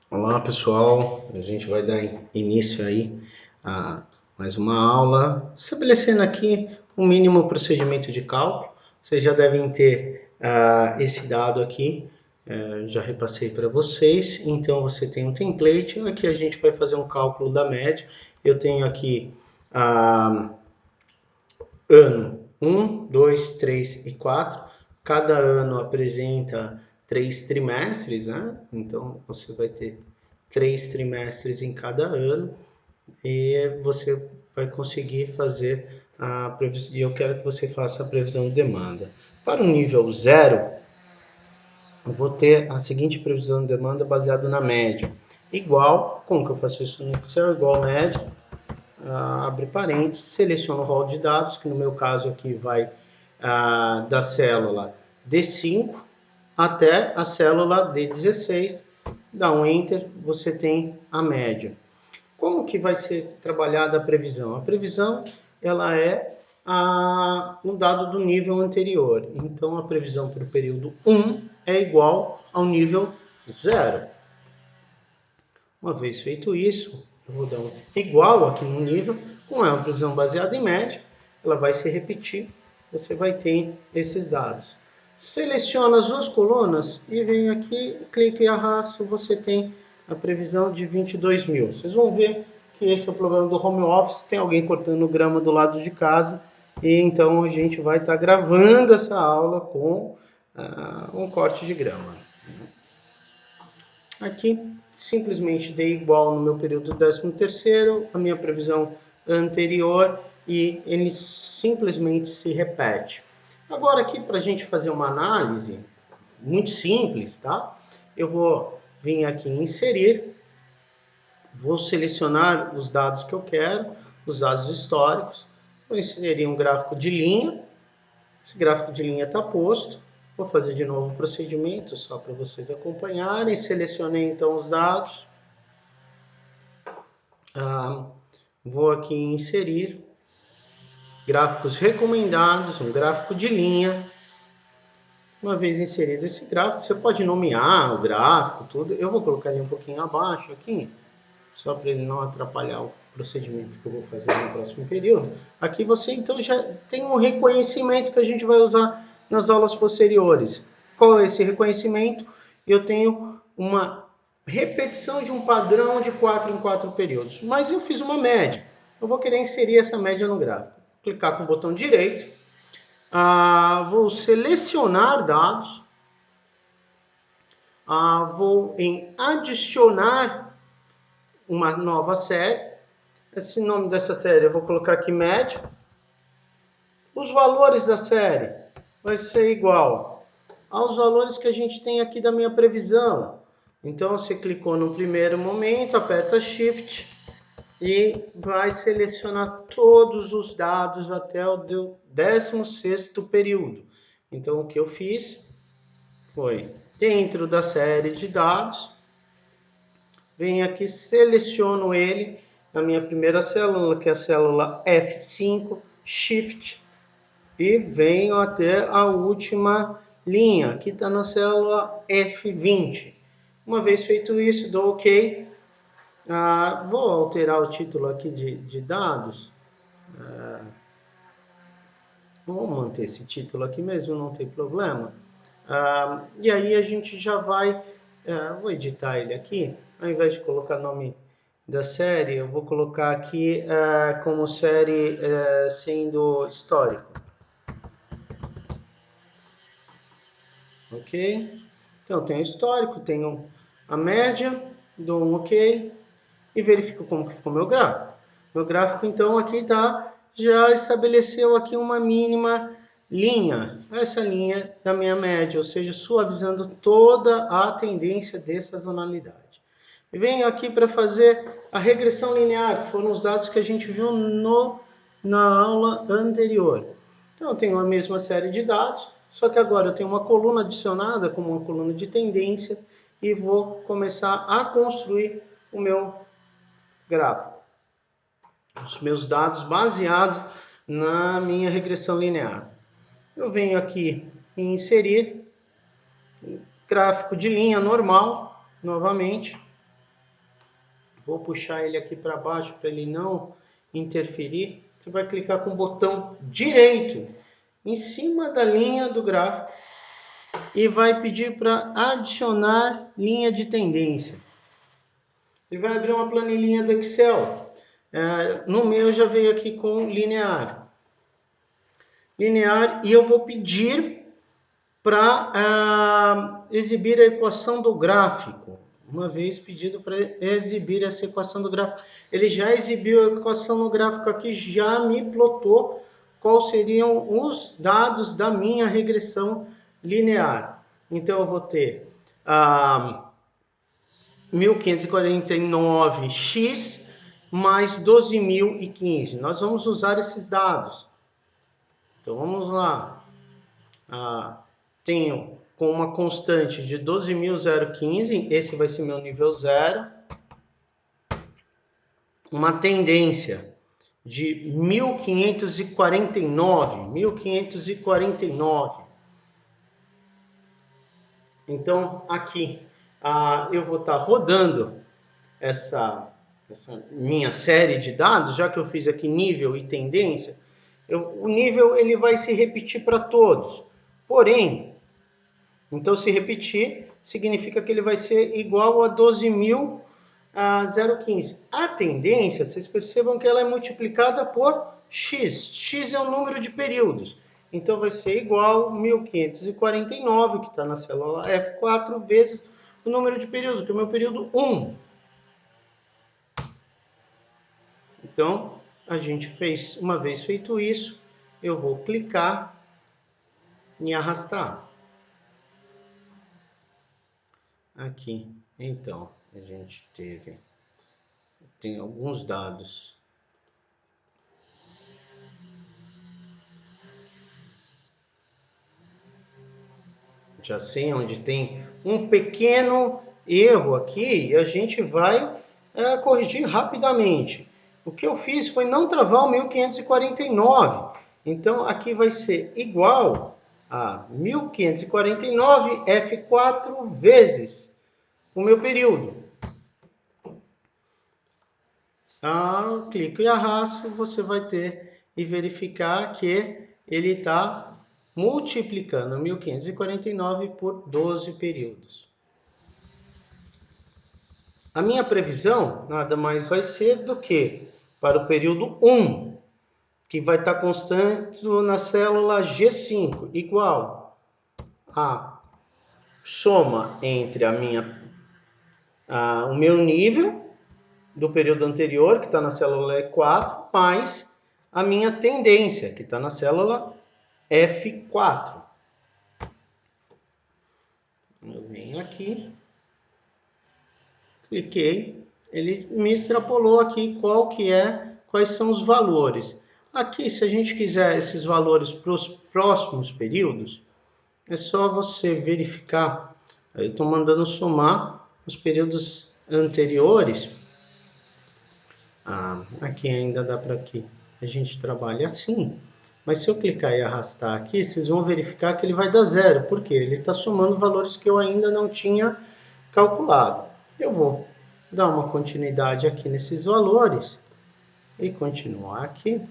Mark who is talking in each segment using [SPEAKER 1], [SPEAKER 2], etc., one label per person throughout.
[SPEAKER 1] Olá pessoal, a gente vai dar início aí a mais uma aula, estabelecendo aqui um mínimo procedimento de cálculo. Vocês já devem ter esse dado aqui, já repassei para vocês. Então você tem um template, aqui a gente vai fazer um cálculo da média. Eu tenho aqui ano 1, 2, 3 e 4. Cada ano apresenta 3 trimestres, né? Então você vai ter 3 trimestres em cada ano e você vai conseguir fazer a previsão. E eu quero que você faça a previsão de demanda. Para o nível 0, eu vou ter a seguinte previsão de demanda baseada na média. Igual, como que eu faço isso no Excel? Igual média, abre parênteses, seleciono o rol de dados, que no meu caso aqui vai da célula D5 até a célula D16, dá um Enter, você tem a média. Como que vai ser trabalhada a previsão? A previsão ela é um dado do nível anterior. Então, a previsão para o período 1 é igual ao nível 0. Uma vez feito isso, eu vou dar um igual aqui no nível, como é uma previsão baseada em média, ela vai se repetir, você vai ter esses dados. Seleciona as duas colunas e vem aqui, clica e arrasto, você tem a previsão de 22 mil. Vocês vão ver que esse é o problema do home office, tem alguém cortando grama do lado de casa, e então a gente vai estar gravando essa aula com um corte de grama. Aqui, simplesmente dei igual no meu período 13º, a minha previsão anterior, e ele simplesmente se repete. Agora aqui, para a gente fazer uma análise muito simples, tá? Eu vou vir aqui em inserir, vou selecionar os dados que eu quero, os dados históricos, vou inserir um gráfico de linha, esse gráfico de linha está posto. Vou fazer de novo o procedimento, só para vocês acompanharem. Selecionei então os dados. Vou aqui em inserir gráficos recomendados, um gráfico de linha. Uma vez inserido esse gráfico, você pode nomear o gráfico, tudo. Eu vou colocar ele um pouquinho abaixo aqui, só para ele não atrapalhar o procedimento que eu vou fazer no próximo período. Aqui você então já tem um reconhecimento que a gente vai usar nas aulas posteriores. Qual é esse reconhecimento? Eu tenho uma repetição de um padrão de 4 em 4 períodos, mas eu fiz uma média. Eu vou querer inserir essa média no gráfico. Clicar com o botão direito, vou selecionar dados, vou em adicionar uma nova série. Esse nome dessa série eu vou colocar aqui média. Os valores da série vai ser igual aos valores que a gente tem aqui da minha previsão. Então você clicou no primeiro momento, aperta Shift e vai selecionar todos os dados até o 16º período. Então o que eu fiz foi, dentro da série de dados, venho aqui, seleciono ele na minha primeira célula, que é a célula F5, Shift, e venho até a última linha, que está na célula F20. Uma vez feito isso, dou OK. Vou alterar o título aqui de dados. Vou manter esse título aqui mesmo, não tem problema. E aí a gente já vai... vou editar ele aqui. Ao invés de colocar nome da série, eu vou colocar aqui como série sendo histórico. Ok? Então, tenho histórico, tenho a média, dou um OK e verifico como que ficou meu gráfico. Meu gráfico, então, aqui já estabeleceu aqui uma mínima linha, essa linha da minha média, ou seja, suavizando toda a tendência dessa sazonalidade. E venho aqui para fazer a regressão linear, que foram os dados que a gente viu na aula anterior. Então, eu tenho a mesma série de dados, só que agora eu tenho uma coluna adicionada como uma coluna de tendência e vou começar a construir o meu gráfico. Os meus dados baseados na minha regressão linear. Eu venho aqui em inserir gráfico de linha normal, novamente. Vou puxar ele aqui para baixo para ele não interferir. Você vai clicar com o botão direito em cima da linha do gráfico e vai pedir para adicionar linha de tendência. Ele vai abrir uma planilhinha do Excel. No meu já veio aqui com linear. Linear, e eu vou pedir para exibir a equação do gráfico. Uma vez pedido para exibir essa equação do gráfico. Ele já exibiu a equação no gráfico aqui, já me plotou quais seriam os dados da minha regressão linear. Então eu vou ter 1549x mais 12.015. Nós vamos usar esses dados. Então vamos lá. Tenho com uma constante de 12.015, esse vai ser meu nível 0. Uma tendência de 1549. Então aqui eu vou estar rodando essa minha série de dados, já que eu fiz aqui nível e tendência. O nível ele vai se repetir para todos. Porém, então se repetir significa que ele vai ser igual a 12.015. A tendência, vocês percebam que ela é multiplicada por x. X é o número de períodos. Então vai ser igual a 1549, que está na célula F4, vezes o número de períodos, que é o meu período 1. Então, a gente fez, uma vez feito isso, eu vou clicar em arrastar. Aqui, então, a gente tem alguns dados. Já sei onde tem um pequeno erro aqui, e a gente vai corrigir rapidamente. O que eu fiz foi não travar o 1549. Então, aqui vai ser igual a 1549 F4 vezes o meu período. Clico e arrasto, você vai ter e verificar que ele está multiplicando 1549 por 12 períodos. A minha previsão nada mais vai ser do que para o período 1, que vai estar constante na célula G5, igual a soma entre o meu nível do período anterior, que está na célula E4, mais a minha tendência, que está na célula F4. Eu venho aqui, cliquei, ele me extrapolou aqui quais são os valores. Aqui, se a gente quiser esses valores para os próximos períodos, é só você verificar. Eu estou mandando somar os períodos anteriores. Aqui ainda dá para que a gente trabalhe assim. Mas se eu clicar e arrastar aqui, vocês vão verificar que ele vai dar zero. Por quê? Ele está somando valores que eu ainda não tinha calculado. Eu vou dar uma continuidade aqui nesses valores e continuar aqui.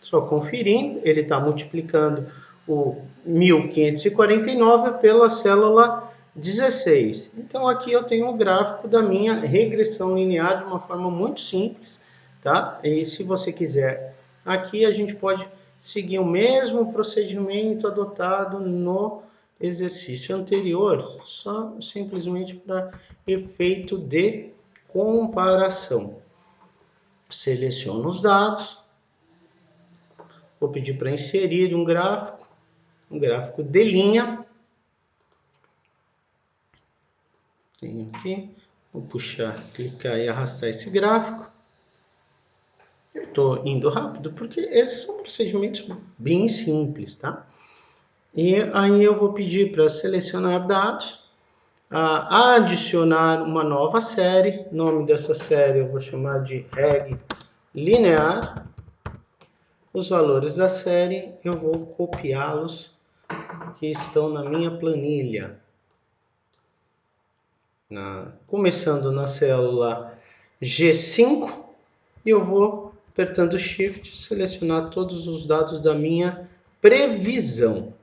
[SPEAKER 1] Só conferindo, ele está multiplicando o 1549 pela célula 16. Então aqui eu tenho o gráfico da minha regressão linear de uma forma muito simples, tá? E se você quiser, aqui a gente pode seguir o mesmo procedimento adotado no exercício anterior, só simplesmente para efeito de comparação. Seleciono os dados. Vou pedir para inserir um gráfico de linha. Tenho aqui, vou puxar, clicar e arrastar esse gráfico. Eu estou indo rápido porque esses são procedimentos bem simples, tá? E aí eu vou pedir para selecionar dados, adicionar uma nova série. O nome dessa série eu vou chamar de reg linear. Os valores da série eu vou copiá-los que estão na minha planilha. Começando na célula G5 e eu vou apertando Shift, selecionar todos os dados da minha previsão.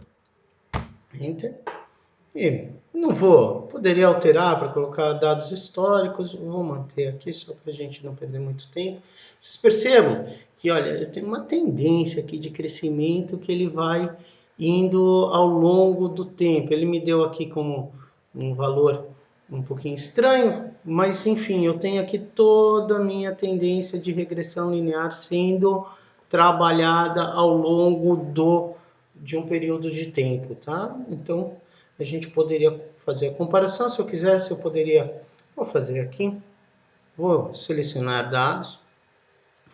[SPEAKER 1] Enter. E poderia alterar para colocar dados históricos, vou manter aqui só para a gente não perder muito tempo. Vocês percebam que, olha, eu tenho uma tendência aqui de crescimento que ele vai indo ao longo do tempo. Ele me deu aqui como um valor um pouquinho estranho, mas enfim, eu tenho aqui toda a minha tendência de regressão linear sendo trabalhada ao longo de um período de tempo, tá? Então, a gente poderia fazer a comparação. Se eu quisesse, vou fazer aqui, vou selecionar dados,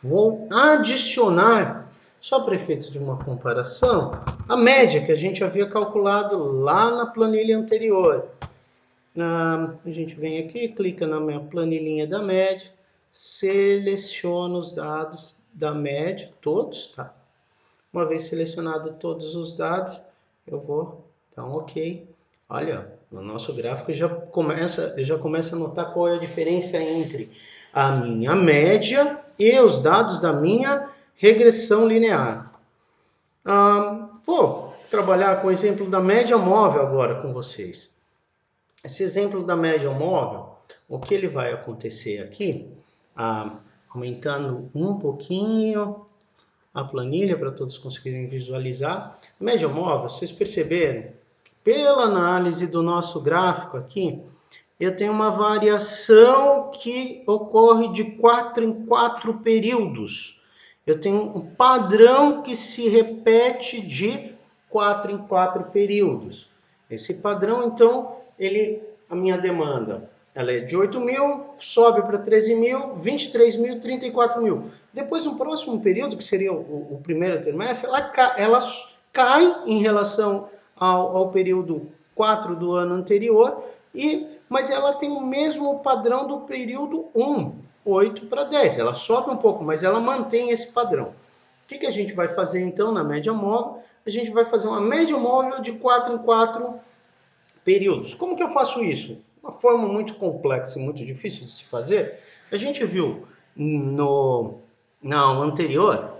[SPEAKER 1] vou adicionar, só para efeitos de uma comparação, a média que a gente havia calculado lá na planilha anterior. A gente vem aqui, clica na minha planilhinha da média, seleciona os dados da média, todos, tá? Uma vez selecionado todos os dados, eu vou dar um OK. Olha, no nosso gráfico já começa a notar qual é a diferença entre a minha média e os dados da minha regressão linear. Vou trabalhar com o exemplo da média móvel agora com vocês. Esse exemplo da média móvel, o que ele vai acontecer aqui, aumentando um pouquinho a planilha para todos conseguirem visualizar. A média móvel, vocês perceberam, pela análise do nosso gráfico aqui, eu tenho uma variação que ocorre de 4 em 4 períodos. Eu tenho um padrão que se repete de 4 em 4 períodos. Esse padrão, então, a minha demanda, ela é de 8 mil, sobe para 13 mil, 23 mil, 34 mil. Depois, no próximo período, que seria o primeiro trimestre, ela cai em relação ao período 4 do ano anterior, mas ela tem o mesmo padrão do período 1, 8 para 10. Ela sobe um pouco, mas ela mantém esse padrão. O que a gente vai fazer então na média móvel? A gente vai fazer uma média móvel de 4 em 4 períodos. Como que eu faço isso? Uma forma muito complexa e muito difícil de se fazer. A gente viu na aula anterior,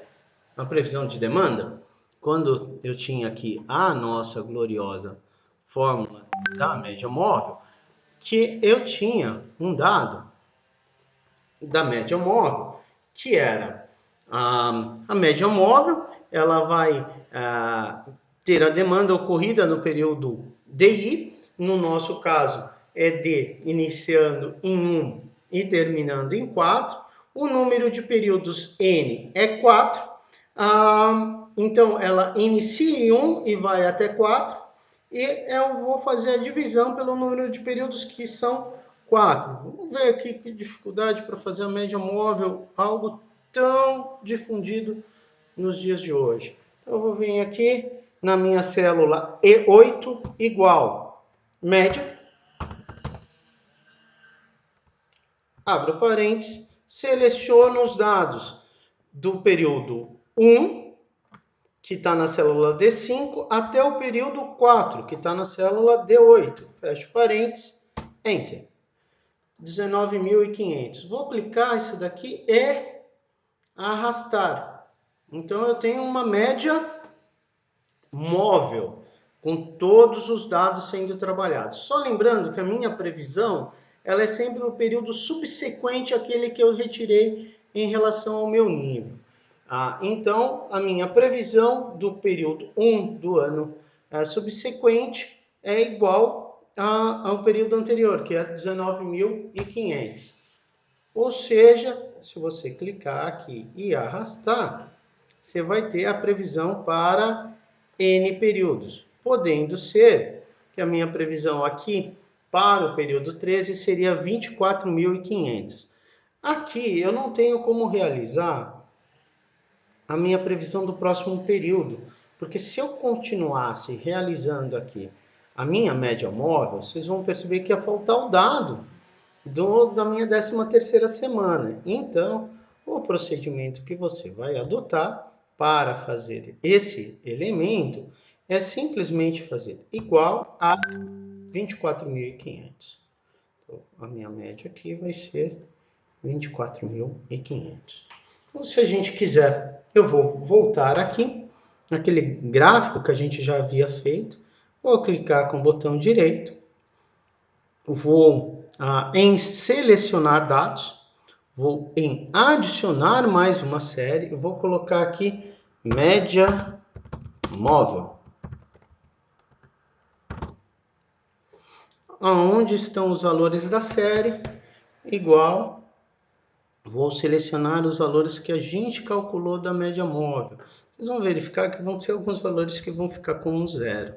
[SPEAKER 1] na previsão de demanda, quando eu tinha aqui a nossa gloriosa fórmula da média móvel, que eu tinha um dado da média móvel, que era a média móvel, ela vai ter a demanda ocorrida no período DI, no nosso caso é D iniciando em 1 e terminando em 4, o número de períodos N é 4, então ela inicia em 1 e vai até 4, e eu vou fazer a divisão pelo número de períodos que são 4. Vamos ver aqui que dificuldade para fazer a média móvel, algo tão difundido nos dias de hoje. Então, eu vou vir aqui na minha célula E8 igual média, abro parênteses, seleciono os dados do período 1, que está na célula D5, até o período 4, que está na célula D8. Fecho parênteses, Enter. 19.500. Vou clicar, isso daqui é arrastar. Então, eu tenho uma média móvel, com todos os dados sendo trabalhados. Só lembrando que a minha previsão, ela é sempre no período subsequente àquele que eu retirei em relação ao meu nível. Então, a minha previsão do período 1 do ano subsequente é igual ao período anterior, que é 19.500. Ou seja, se você clicar aqui e arrastar, você vai ter a previsão para N períodos, podendo ser que a minha previsão aqui para o período 13 seria 24.500. Aqui eu não tenho como realizar a minha previsão do próximo período, porque se eu continuasse realizando aqui a minha média móvel, vocês vão perceber que ia faltar o dado da minha 13ª semana. Então, o procedimento que você vai adotar para fazer esse elemento é simplesmente fazer igual a 24.500. Então, a minha média aqui vai ser 24.500. Então, se a gente quiser, eu vou voltar aqui, naquele gráfico que a gente já havia feito, vou clicar com o botão direito, vou em selecionar dados, vou em adicionar mais uma série, eu vou colocar aqui média móvel. Aonde estão os valores da série? Igual, vou selecionar os valores que a gente calculou da média móvel. Vocês vão verificar que vão ser alguns valores que vão ficar com 0.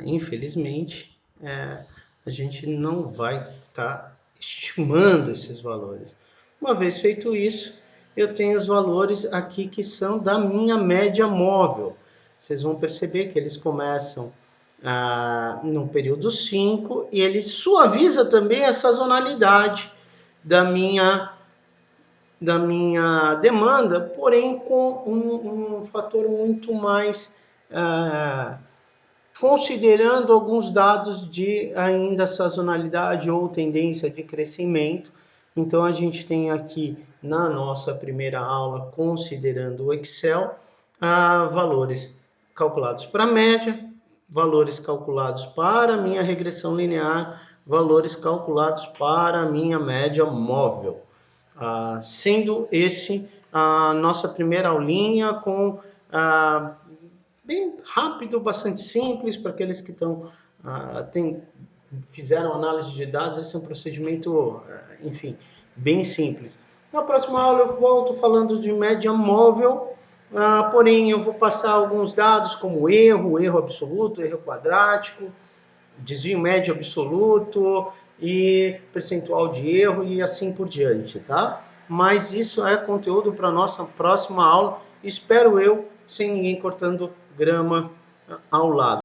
[SPEAKER 1] Infelizmente, a gente não vai estar estimando esses valores. Uma vez feito isso, eu tenho os valores aqui que são da minha média móvel. Vocês vão perceber que eles começam no período 5 e ele suaviza também a sazonalidade da minha demanda, porém com um fator muito mais considerando alguns dados de ainda sazonalidade ou tendência de crescimento. Então a gente tem aqui na nossa primeira aula, considerando o Excel, valores calculados para média, valores calculados para minha regressão linear, valores calculados para minha média móvel. Sendo esse a nossa primeira aulinha com bem rápido, bastante simples para aqueles que fizeram análise de dados. Esse é um procedimento, enfim, bem simples. Na próxima aula eu volto falando de média móvel, porém eu vou passar alguns dados como erro absoluto, erro quadrático, desvio médio absoluto e percentual de erro e assim por diante, tá? Mas isso é conteúdo para a nossa próxima aula, espero eu, sem ninguém cortando grama ao lado.